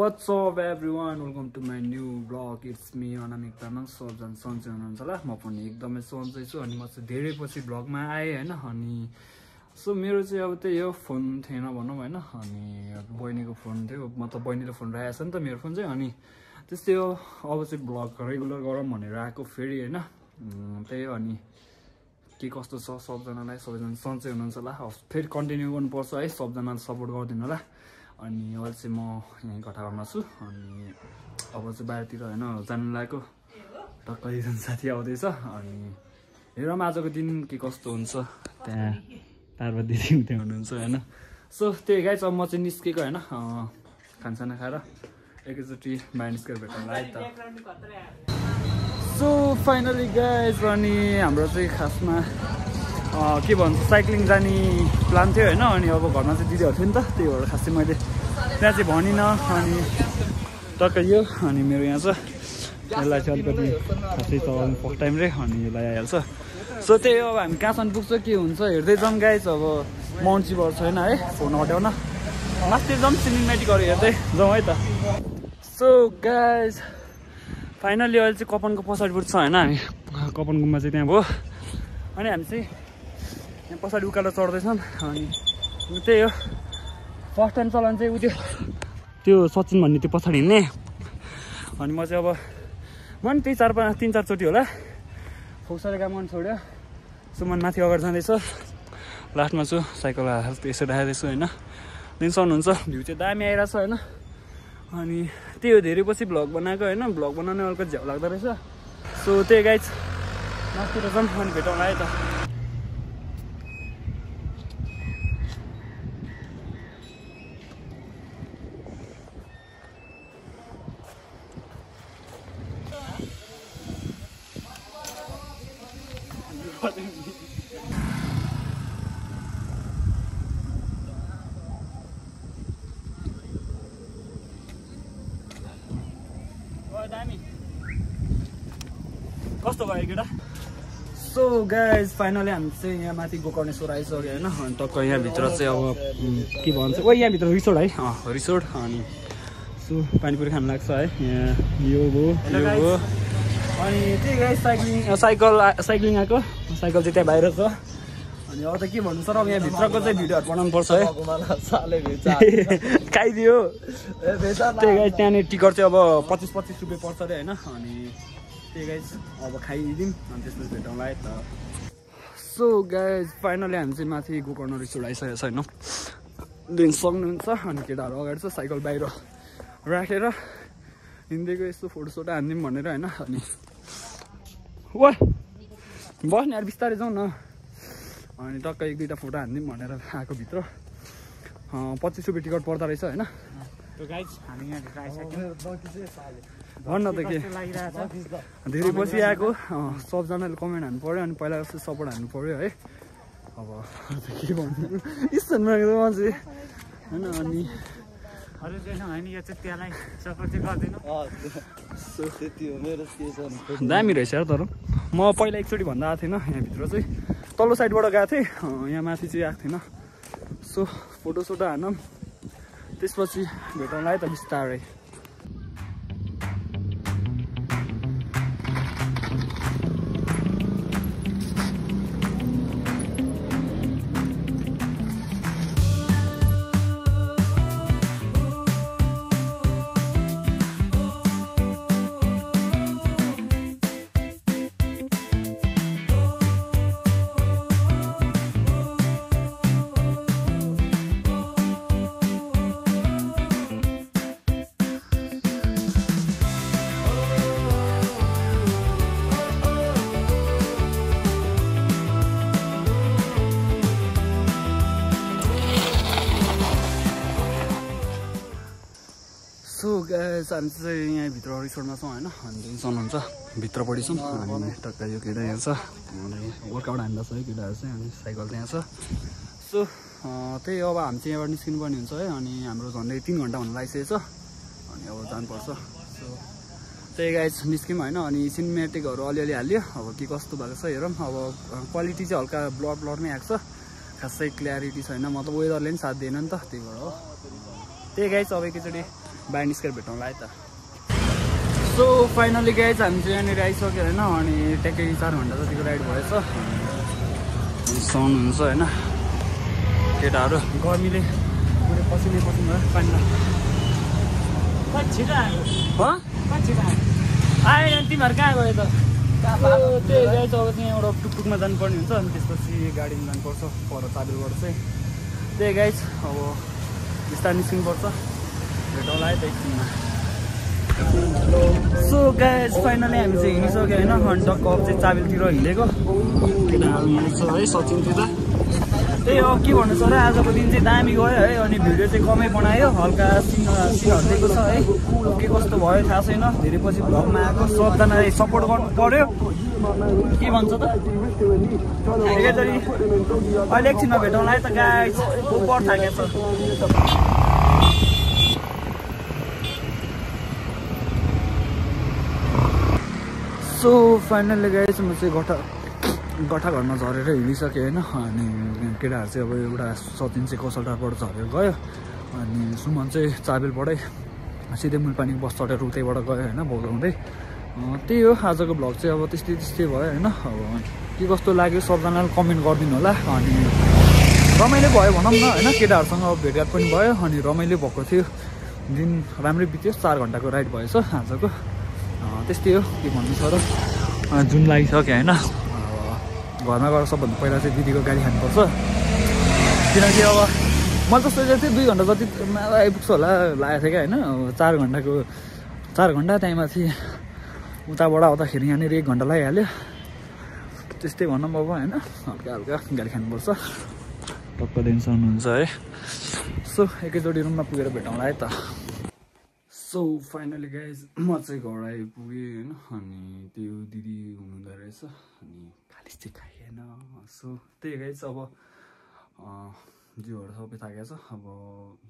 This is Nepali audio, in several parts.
What's up everyone, welcome to my new vlog. It's me अनामिक तामाङ. सबजना सन्चै हुनुहुन्छ होला. म पनि एकदमै सन्चै छु अनि म चाहिँ धेरै पछि भ्लगमा आए हैन. अनि सो मेरो चाहिँ अब त्यही हो, फोन थिएन भनौँ हैन. अनि बहिनीको फोन थियो, मतलब बहिनीले फोन राखेको छ नि त मेरो फोन चाहिँ. अनि त्यस्तै हो, अब चाहिँ भ्लग रेगुलर गरौँ भनेर आएको फेरि हैन. त्यही हो. अनि के कस्तो छ सबजनालाई, सबैजना सन्चै हुनुहुन्छ होला. फेरि कन्टिन्यू गर्नुपर्छ है, सबजनाले सपोर्ट गरिदिनु होला. अनि अहिले चाहिँ म यहीँ कठारमा छु. अनि अब चाहिँ बाहिरतिर होइन जानु लागेको, टक्क एकजना साथी आउँदैछ. अनि हेरौँ आजको दिन के कस्तो हुन्छ. त्यहाँ पार्वती दिदी त्यहाँ हुनुहुन्छ होइन. सो त्यही गाइस, अब म चाहिँ निस्केको होइन, खानसाना खाएर एकैचोटि बाहिर निस्केर भेटौँ है त. सो फाइनली गाइस, अनि हाम्रो चाहिँ खासमा के भन्छ साइक्लिङ जाने प्लान थियो होइन. अनि अब घरमा चाहिँ दिदीहरू थियो नि त, त्यही भएर खासै मैले त्यहाँ चाहिँ भनिनँ. अनि टक्क यो अनि मेरो यहाँ छ, यसलाई चाहिँ अलिकति खासै चलाउनु फर्स्ट टाइम रे. अनि यसलाई आइहाल्छ. सो त्यही हो, अब हामी कहाँसम्म पुग्छ के हुन्छ हेर्दै जाऊँ गाइस. अब माउन्ट चिबर छैन है, फोन हटाउन मास्तिर जाऊँ, सिनेमेटिकहरू हेर्दै जाउँ है त. सो गाइस फाइनली अहिले चाहिँ कपनको पछाडिपट्टि छ होइन. हामी कपन गुम्बा चाहिँ त्यहाँ भयो. अनि हामी चाहिँ यहाँ पछाडि उकालो चढ्दैछौँ. अनि त्यही हो, फर्स्ट टाइम चलाउनु चाहिँ उ त्यो सचिन भन्ने त्यो पछाडि हिँड्ने. अनि म चाहिँ अब म नि त्यही 3-4 चोटि होला फोक्सले काम गर्नु छोड्यो. सुमन माथि अगाडि जाँदैछ, लास्टमा छु, साइकल यसो राखेको छु होइन. दिन सक्नुहुन्छ, भ्यू चाहिँ दामी आइरहेको छ होइन. अनि त्यही हो, धेरै पछि भ्लग बनाएको होइन. भ्लग बनाउने अलिकति झ्याउ लाग्दो रहेछ. सो त्यही गाइज मास्तिर जाऊँ अनि भेटौँला है त. कस्तो भयो केटा? सो गाइज फाइनली हामी चाहिँ यहाँ माथि गोकर्णेश्वर आइसक्यो होइन. अनि टक्क यहाँभित्र चाहिँ अब के भन्छ, यहाँभित्र रिसोर्ट है, रिसोर्ट. अनि सो पानीपुरी खानु लाग्छ है. यहाँ यो भयो. अनि त्यही गाइज साइक्लिङ आएको, साइकल चाहिँ त्यहाँ बाहिर छ. अनि अब त के भन्नु सर, अब यहाँभित्रको चाहिँ भिडियोहरू बनाउनु पर्छ है. खाइदियो त्यही गाइज. त्यहाँनिर टिकट चाहिँ अब 25 रुपियाँ पर्छ अरे होइन. अनि त्यही गाइज अब खाइदिउँ अनि त्यसपछि भेटौँला है त. सो गाइज फाइनली हामी चाहिँ माथि गोकर्ण रिसोर्ट आइसकेको छ होइन. दिन सक्नुहुन्छ. अनि केटाहरू अगाडि छ, साइकल बाहिर राखेर हिँड्दैको यस्तो फोटोसोटो हानिदिउँ भनेर होइन. अनि वा बस्ने यार, बिस्तारै जाउँ न. अनि टक्क 1-2टा फोटो हानिदिउँ भनेर आएको. भित्र 25 रुपियाँ टिकट पर्दो रहेछ होइन. भन्न त के धेरै पछि आएको, सबजनाले कमेन्ट हान्नु पऱ्यो. अनि पहिला जस्तो सपोर्ट हान्नु पऱ्यो है. अब के भन्नु, स्टोन मागेको मान्छे होइन. अनि दामी रहेछ यार. तर म पहिला एकचोटि भन्दा आएको थिएन यहाँभित्र चाहिँ, तल्लो साइडबाट गएको थिएँ, यहाँ माथि चाहिँ आएको थिएन. सो फोटोसोटो हानौँ, त्यसपछि भेटौँला है त बिस्तारै. सो गाइस हामी चाहिँ यहाँभित्र रिसोर्टमा छौँ होइन. अनि सक्नुहुन्छ भित्रपट्टि छौँ. अनि टक्क यो केटा यहाँ छ, वर्कआउट हान्दैछ है केटाहरू चाहिँ. अनि साइकल त्यहाँ छ. सो त्यही अब हामी चाहिँ यहाँबाट निस्किनु पर्ने हुन्छ है. अनि हाम्रो झन्डै 3 घन्टा हुन लागिसकेको छ. अनि अब जानुपर्छ. सो त्यही गाइस निस्क्यौँ होइन. अनि सिनेमेटिकहरू अलिअलि हाल्यो. अब के कस्तो भएको छ हेरौँ. अब क्वालिटी चाहिँ हल्का ब्लरमै आएको छ, खासै क्ल्यारिटी छैन. मतलब वेदरले पनि साथ दिएन नि त, त्यही भएर हो. त्यही गाइस अब एकैचोटि बाहिर निस्केर भेटौँला है त। सो फाइनली गाइज हामी चाहिँ यहाँनिर आइसक्यो होइन अनि ट्याक्कै 4 घन्टा जतिको राइड भएछ। साउन्ड हुन्छ होइन केटाहरू गर्मीले पुरै पसिनै पसिन भयो पानीमा आएन तिमीहरू कहाँ गयो त त्यही गाइज अब त्यहाँ एउटा टुकटुकमा जानुपर्ने हुन्छ अनि त्यसपछि गाडीमा जानुपर्छ पर चाबेलबाट चाहिँ त्यही गाइज अब बिस्तारै निस्किनुपर्छ भेटौँला है त एकछिनमा। सो गाइज फाइनली हामी चाहिँ हिँडिसक्यो होइन अनि टक्क अब चाहिँ चाबेलतिर हिँडेको केटाहरू हिँडेको छ है सचिनतिर। त्यही हो के भन्नु सर आजको दिन चाहिँ दामी गयो है अनि भिडियो चाहिँ कमै बनायो हल्का सिनहरू दिएको छ है के कस्तो भयो थाहा छैन धेरै पछि भ्लगमा आएको सबजनाले सपोर्ट गर्नु पर्यो के भन्छ त एकैचोटि अहिले एकछिनमा भेटौँला है त गाइज ऊपर थाकेको छ। सो फाइनली गाइज म चाहिँ गठा घरमा झरेर हिँडिसकेँ होइन अनि केटाहरू चाहिँ अब एउटा सचिन चाहिँ कौशलटारबाट झरेर गयो अनि सुमन चाहिँ चाबेलबाटै सिधै मुलपानीको बस चढेर उतैबाट गयो होइन भोगाउँदै। त्यही हो आजको भ्लग चाहिँ अब त्यस्तै भयो होइन। अब के कस्तो लाग्यो सबजनाले कमेन्ट गरिदिनु होला अनि रमाइलो भयो भनौँ न होइन केटाहरूसँग अब भेटघाट पनि भयो अनि रमाइलो भएको थियो दिन राम्रै बित्यो 4 घन्टाको राइड भएछ आजको त्यस्तै हो के भन्नु छ र जुन लागिसक्यो होइन घरमा गएर सबभन्दा पहिला चाहिँ दिदीको गाडी खानुपर्छ किनकि अब मैले त सोचेको थिएँ 2 घन्टा जति आइपुग्छ होला लागेको थियो क्या होइन 4 घन्टा टाइममा थिएँ उताबाट आउँदाखेरि यहाँनिर 1 घन्टा लागिहाल्यो त्यस्तै भनौँ अब होइन हल्का गाडी खानुपर्छ टक्कदेखि सुन्नुहुन्छ है। सो एकैचोटि रुममा पुगेर भेटौँला है त। सो फाइनली गाइज म चाहिँ घर आइपुगेँ होइन अनि त्यो दिदी हुनुहुँदो रहेछ अनि खालिस चाहिँ खाइएन। सो त्यही गाइज अब जिउहरू सबै थाकेको छ अब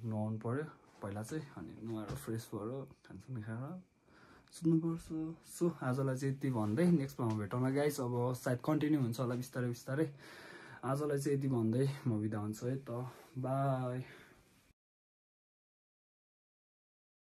नुहाउनु पऱ्यो पहिला चाहिँ अनि नुहाएर फ्रेस भएर खानसान खाएर सुत्नुपर्छ। सो आजलाई चाहिँ यति भन्दै नेक्स्ट भ्लगमा भेटौँला गाइज अब सायद कन्टिन्यू हुन्छ होला बिस्तारै आजलाई चाहिँ यति भन्दै म बिदा हुन्छु है त बाई।